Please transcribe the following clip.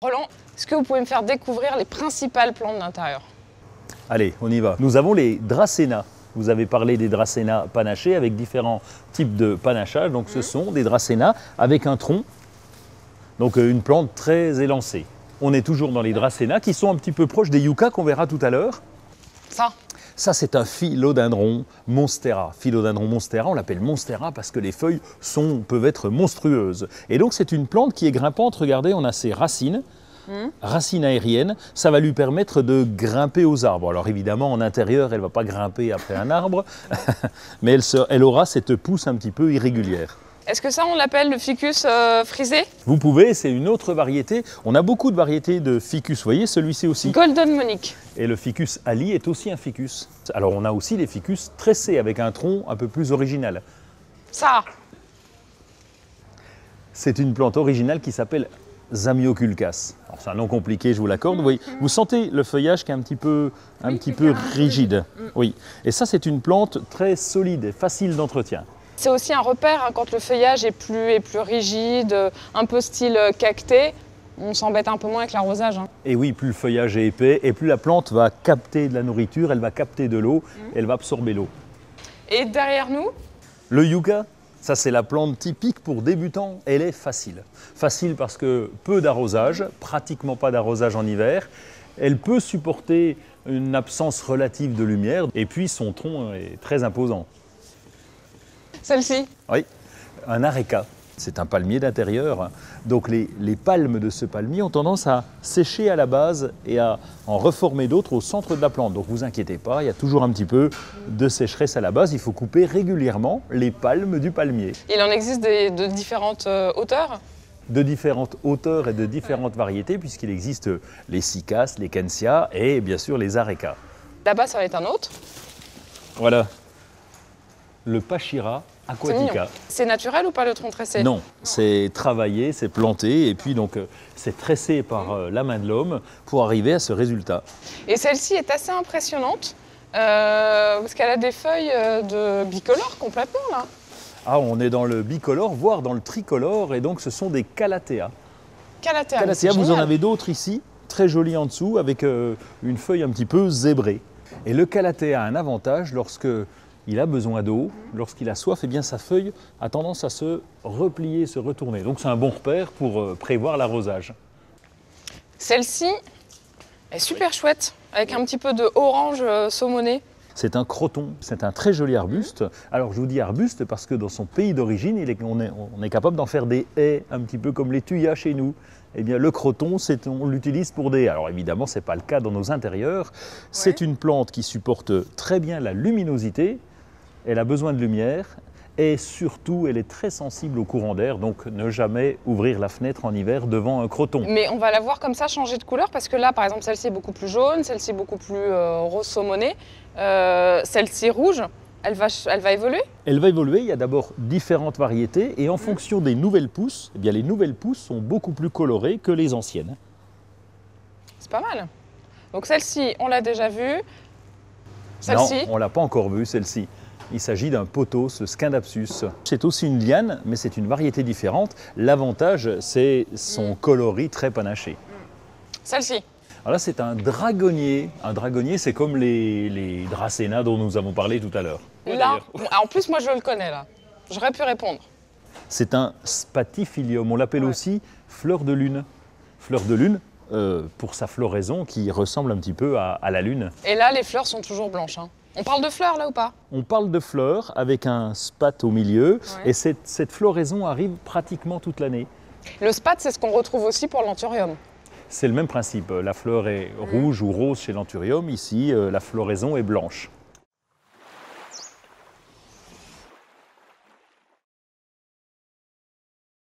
Roland, est-ce que vous pouvez me faire découvrir les principales plantes d'intérieur? Allez, on y va. Nous avons les dracénas. Vous avez parlé des dracénas panachés avec différents types de panachage. Donc ce sont des dracénas avec un tronc, donc une plante très élancée. On est toujours dans les dracénas qui sont un petit peu proches des yuccas qu'on verra tout à l'heure. Ça, c'est un philodendron monstera. Philodendron monstera, on l'appelle monstera parce que les feuilles peuvent être monstrueuses. Et donc, c'est une plante qui est grimpante. Regardez, on a ses racines, racines aériennes. Ça va lui permettre de grimper aux arbres. Alors, évidemment, en intérieur, elle ne va pas grimper après un arbre, mais elle aura cette pousse un petit peu irrégulière. Est-ce que ça, on l'appelle le ficus frisé? Vous pouvez, c'est une autre variété. On a beaucoup de variétés de ficus. Vous voyez, celui-ci aussi. Golden Monique. Et le ficus Ali est aussi un ficus. Alors, on a aussi les ficus tressés avec un tronc un peu plus original. Ça. C'est une plante originale qui s'appelle Zamioculcas. Alors, c'est un nom compliqué, je vous l'accorde. Vous sentez le feuillage qui est un petit peu rigide. Oui. Et ça, c'est une plante très solide et facile d'entretien. C'est aussi un repère hein, quand le feuillage est plus rigide, un peu style cacté. On s'embête un peu moins avec l'arrosage. Hein. Et oui, plus le feuillage est épais et plus la plante va capter de la nourriture, elle va capter de l'eau, elle va absorber l'eau. Et derrière nous? Le yucca, ça c'est la plante typique pour débutants. Elle est facile. Facile parce que peu d'arrosage, pratiquement pas d'arrosage en hiver. Elle peut supporter une absence relative de lumière et puis son tronc est très imposant. Celle-ci? Oui, un areca. C'est un palmier d'intérieur. Donc les palmes de ce palmier ont tendance à sécher à la base et à en reformer d'autres au centre de la plante. Donc vous inquiétez pas, il y a toujours un petit peu de sécheresse à la base. Il faut couper régulièrement les palmes du palmier. Il en existe de différentes hauteurs? De différentes hauteurs et de différentes variétés, puisqu'il existe les cycas, les kensias et bien sûr les arecas. Là-bas, ça va être un autre. Voilà, le pachira aquatica. C'est naturel ou pas le tronc tressé? Non, c'est travaillé, c'est planté et puis donc c'est tressé par la main de l'homme pour arriver à ce résultat. Et celle-ci est assez impressionnante parce qu'elle a des feuilles de bicolore complètement là. Ah, on est dans le bicolore, voire dans le tricolore et donc ce sont des calathea. Calathea, vous en avez d'autres ici, très jolies en dessous avec une feuille un petit peu zébrée. Et le calathea a un avantage lorsque il a besoin d'eau, lorsqu'il a soif, eh bien sa feuille a tendance à se replier, se retourner. Donc c'est un bon repère pour prévoir l'arrosage. Celle-ci est super chouette, avec un petit peu de orange saumoné. C'est un croton, c'est un très joli arbuste. Alors je vous dis arbuste parce que dans son pays d'origine, on est capable d'en faire des haies, un petit peu comme les thuyas chez nous. Eh bien le croton, on l'utilise pour des haies. Alors évidemment, ce n'est pas le cas dans nos intérieurs. C'est une plante qui supporte très bien la luminosité. Elle a besoin de lumière et surtout, elle est très sensible au courant d'air, donc ne jamais ouvrir la fenêtre en hiver devant un croton. Mais on va la voir comme ça changer de couleur parce que là, par exemple, celle-ci est beaucoup plus jaune, celle-ci beaucoup plus rose saumonée, celle-ci rouge. Elle va évoluer? Elle va évoluer, il y a d'abord différentes variétés et en fonction des nouvelles pousses, eh bien, les nouvelles pousses sont beaucoup plus colorées que les anciennes. C'est pas mal. Donc celle-ci, on l'a déjà vue. Celle-ci? Non, on ne l'a pas encore vue, celle-ci. Il s'agit d'un pothos, ce Scindapsus. C'est aussi une liane, mais c'est une variété différente. L'avantage, c'est son coloris très panaché. Celle-ci? Alors là, c'est un dragonnier. Un dragonnier, c'est comme les dracénas dont nous avons parlé tout à l'heure. Là, en plus, moi, je le connais, là. J'aurais pu répondre. C'est un spatifilium. On l'appelle aussi fleur de lune. Fleur de lune, pour sa floraison qui ressemble un petit peu à la lune. Et là, les fleurs sont toujours blanches, hein. On parle de fleurs là ou pas? On parle de fleurs avec un spate au milieu et cette floraison arrive pratiquement toute l'année. Le spate, c'est ce qu'on retrouve aussi pour l'anthurium. C'est le même principe. La fleur est rouge ou rose chez l'anthurium. Ici, la floraison est blanche.